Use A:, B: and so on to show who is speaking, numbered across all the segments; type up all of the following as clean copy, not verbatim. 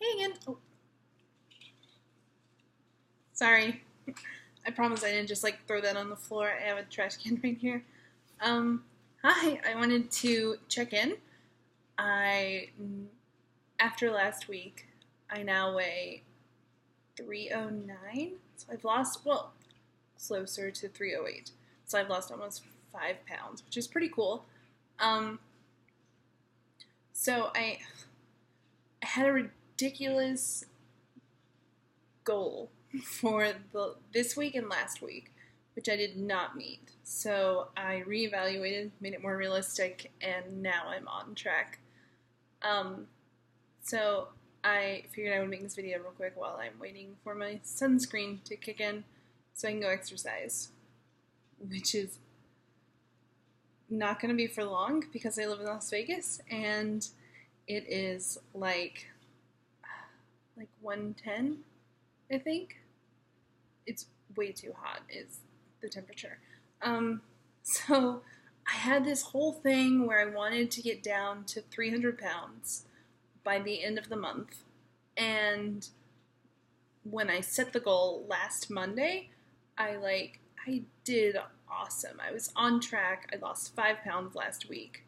A: Hey again. Oh, sorry. I promise I didn't just throw that on the floor. I have a trash can right here. Um, Hi. I wanted to check in. I After last week, I now weigh 309. So I've lost closer to 308. So I've lost almost 5 pounds, which is pretty cool. Um, so I had a ridiculous goal for this week and last week, which I did not meet. So I reevaluated, made it more realistic, and now I'm on track. Um, so I figured I would make this video real quick while I'm waiting for my sunscreen to kick in so I can go exercise, which is not going to be for long because I live in Las Vegas and it is like 110, I think. It's way too hot is the temperature. Um, so I had this whole thing where I wanted to get down to 300 pounds by the end of the month. And when I set the goal last Monday, I did awesome. I was on track. I lost 5 pounds last week.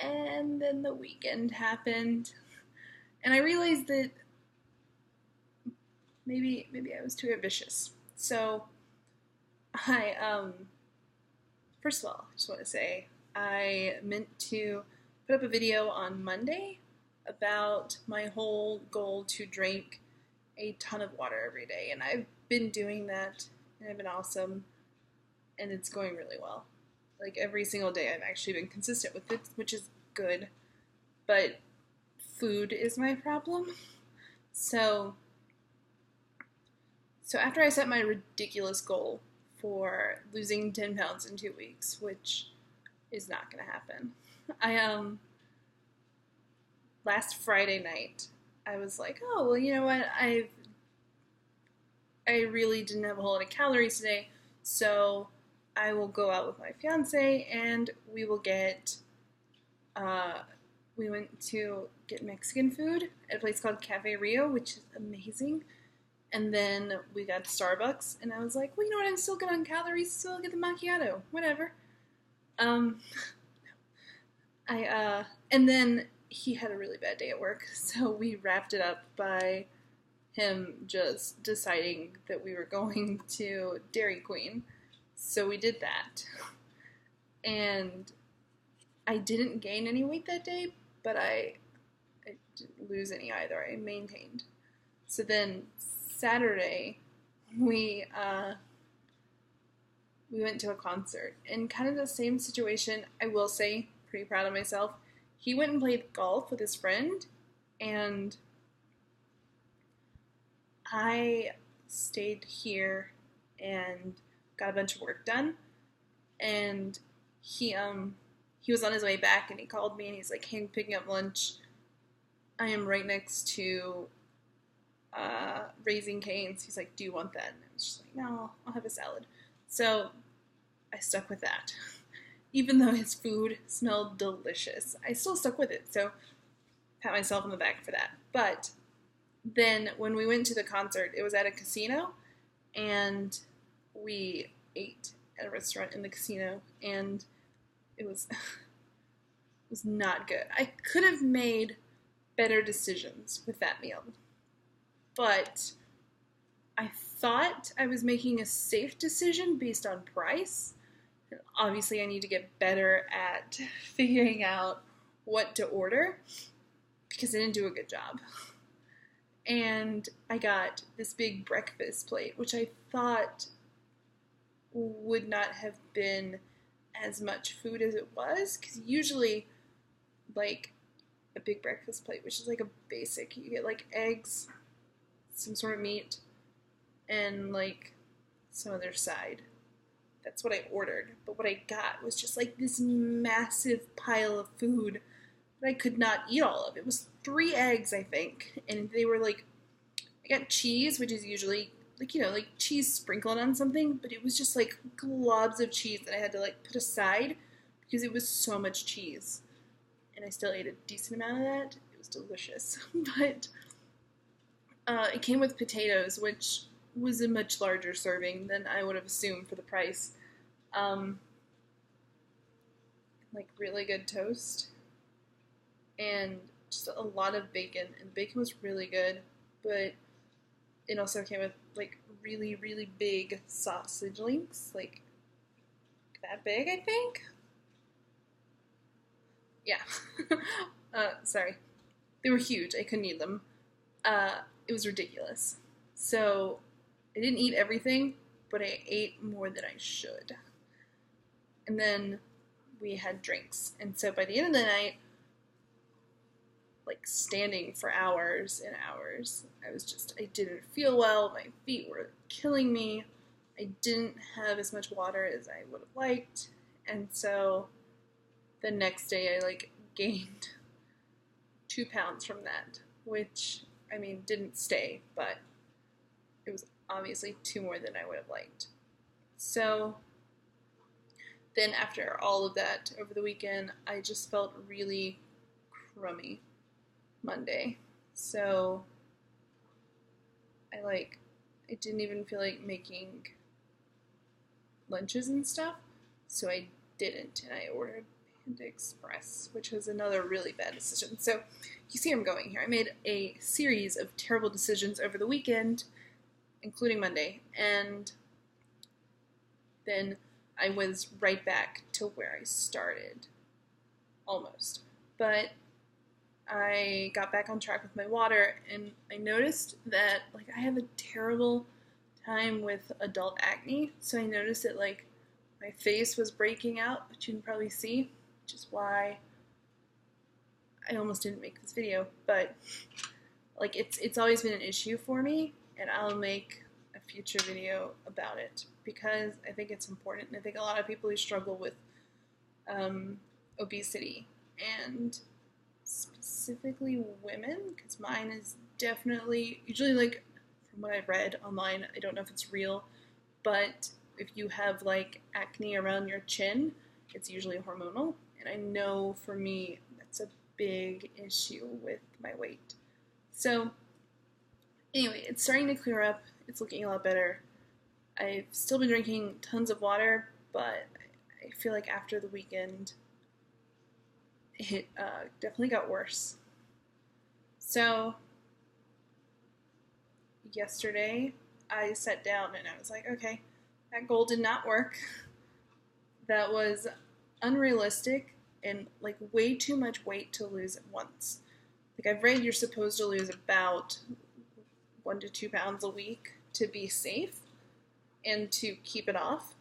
A: And then the weekend happened. And I realized that maybe I was too ambitious. So I first of all, I just want to say I meant to put up a video on Monday about my whole goal to drink a ton of water every day, and I've been doing that, and I've been awesome, and it's going really well. Like every single day, I've actually been consistent with it, which is good. But food is my problem. So So after I set my ridiculous goal for losing 10 pounds in 2 weeks, which is not going to happen, I last Friday night I was like, oh well, you know what? I really didn't have a whole lot of calories today, so I will go out with my fiance and uh, we went to get Mexican food at a place called Cafe Rio, which is amazing. And then we got to Starbucks, and I was like, well, you know what? I'm still good on calories, so I'll get the macchiato. Whatever. Um, and then he had a really bad day at work, so we wrapped it up by him just deciding that we were going to Dairy Queen. So we did that. And I didn't gain any weight that day, but I didn't lose any either. I maintained. So then Saturday, we went to a concert, in kind of the same situation. I will say, pretty proud of myself. He went and played golf with his friend, and I stayed here and got a bunch of work done. And he was on his way back, and he called me, and he's like, "Hey, I'm picking up lunch. I am right next to Raising Cane's." He's like, "Do you want that?" And I was just like, "No, I'll have a salad." So I stuck with that. Even though his food smelled delicious, I still stuck with it. So pat myself on the back for that. But then when we went to the concert, it was at a casino, and we ate at a restaurant in the casino, and it was it was not good. I could have made better decisions with that meal, but I thought I was making a safe decision based on price. Obviously, I need to get better at figuring out what to order because I didn't do a good job. And I got this big breakfast plate, which I thought would not have been as much food as it was, because usually, like, a big breakfast plate, which is like a basic, you get like eggs, some sort of meat, and like some other side. That's what I ordered. But what I got was just like this massive pile of food that I could not eat all of. It was 3 eggs, I think, and they were like, I got cheese, which is usually like, like cheese sprinkled on something, but it was just like globs of cheese that I had to like put aside because it was so much cheese. And I still ate a decent amount of that. It was delicious. But it came with potatoes, which was a much larger serving than I would have assumed for the price. Like really good toast and just a lot of bacon, and the bacon was really good, but it also came with like really, really big sausage links, like that big, I think. Yeah. Sorry. They were huge. I couldn't eat them. It was ridiculous. So I didn't eat everything, but I ate more than I should. And then we had drinks. And so by the end of the night, like standing for hours and hours, I didn't feel well. My feet were killing me. I didn't have as much water as I would have liked. And so the next day I like gained 2 pounds from that, which, I mean, didn't stay, but it was obviously 2 more than I would have liked. So then after all of that over the weekend, I just felt really crummy Monday. So I didn't even feel like making lunches and stuff, so I didn't, and I ordered Panda Express, which was another really bad decision. So you see where I'm going here. I made a series of terrible decisions over the weekend, including Monday, and then I was right back to where I started, almost. But I got back on track with my water, and I noticed that like I have a terrible time with adult acne. So I noticed that like my face was breaking out, which you can probably see, which is why I almost didn't make this video. But like it's always been an issue for me, and I'll make a future video about it because I think it's important, and I think a lot of people who struggle with obesity, and specifically women, because mine is definitely, usually like from what I've read online, I don't know if it's real, but if you have like acne around your chin, it's usually hormonal, and I know for me that's a big issue with my weight. So anyway, it's starting to clear up, it's looking a lot better. I've still been drinking tons of water, but I feel like after the weekend it definitely got worse. So yesterday I sat down and I was like, okay, that goal did not work. That was unrealistic and like way too much weight to lose at once. Like I've read you're supposed to lose about 1 to 2 pounds a week to be safe and to keep it off.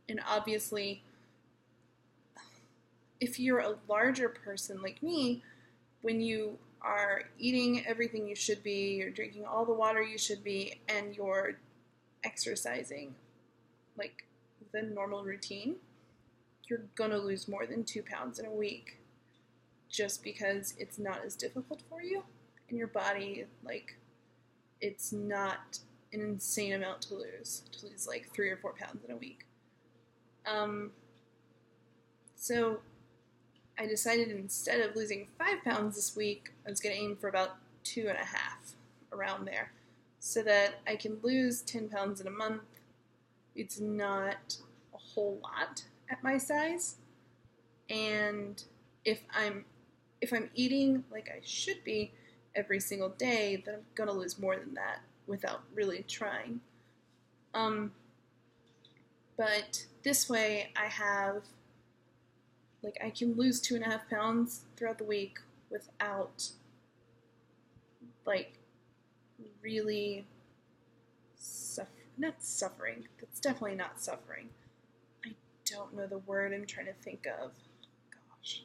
A: And obviously, if you're a larger person like me, when you are eating everything you should be, you're drinking all the water you should be, and you're exercising like the normal routine, you're gonna lose more than 2 pounds in a week just because it's not as difficult for you, and your body, like, it's not an insane amount to lose like 3 or 4 pounds in a week. So I decided instead of losing 5 pounds this week, I was going to aim for about 2.5, around there, so that I can lose 10 pounds in a month. It's not a whole lot at my size, and if I'm eating like I should be every single day, then I'm going to lose more than that without really trying. But this way I have, like, I can lose 2.5 pounds throughout the week without, like, really not suffering. That's definitely not suffering. I don't know the word I'm trying to think of. Gosh.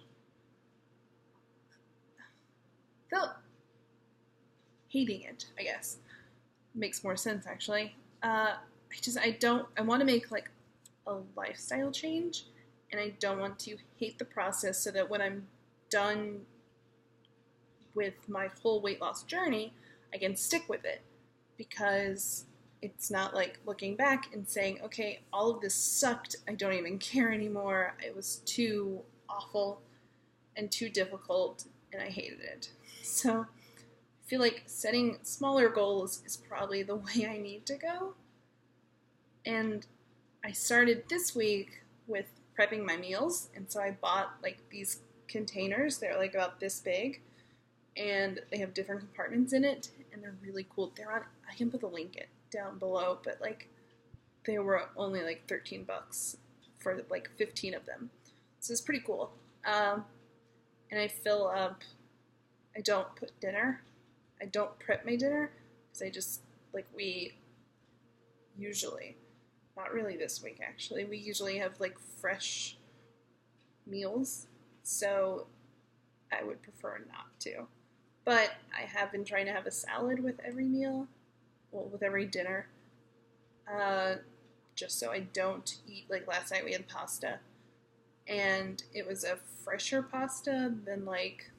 A: Hating it, I guess. Makes more sense, actually. I want to make, like, a lifestyle change, and I don't want to hate the process, so that when I'm done with my full weight loss journey, I can stick with it, because it's not like looking back and saying, okay, all of this sucked, I don't even care anymore, it was too awful and too difficult, and I hated it. So I feel like setting smaller goals is probably the way I need to go. And I started this week with prepping my meals, and so I bought like these containers. They're like about this big, and they have different compartments in it, and they're really cool. They're on. I can put the link it down below, but like they were only like $13 for like 15 of them, so it's pretty cool. And I fill up. I don't put dinner. I don't prep my dinner because I just like we usually, not really this week actually. We usually have like fresh meals, so I would prefer not to. But I have been trying to have a salad with every meal, well, with every dinner, uh, just so I don't eat. Like last night we had pasta, and it was a fresher pasta than like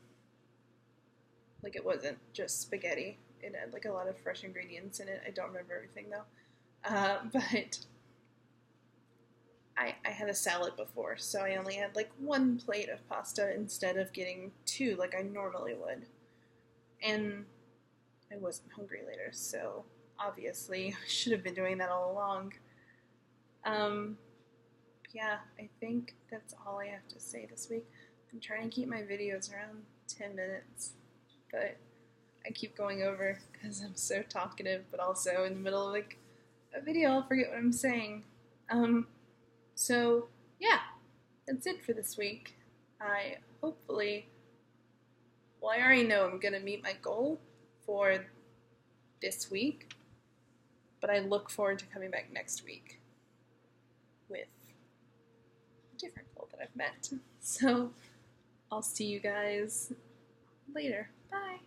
A: it wasn't just spaghetti. It had like a lot of fresh ingredients in it. I don't remember everything though, but I had a salad before, so I only had like one plate of pasta instead of getting two like I normally would. And I wasn't hungry later, so obviously I should have been doing that all along. Um, yeah, I think that's all I have to say this week. I'm trying to keep my videos around 10 minutes, but I keep going over because I'm so talkative, but also in the middle of like a video, I'll forget what I'm saying. So yeah, that's it for this week. I hopefully, well, I already know I'm gonna meet my goal for this week, but I look forward to coming back next week with a different goal that I've met. So I'll see you guys later. Bye.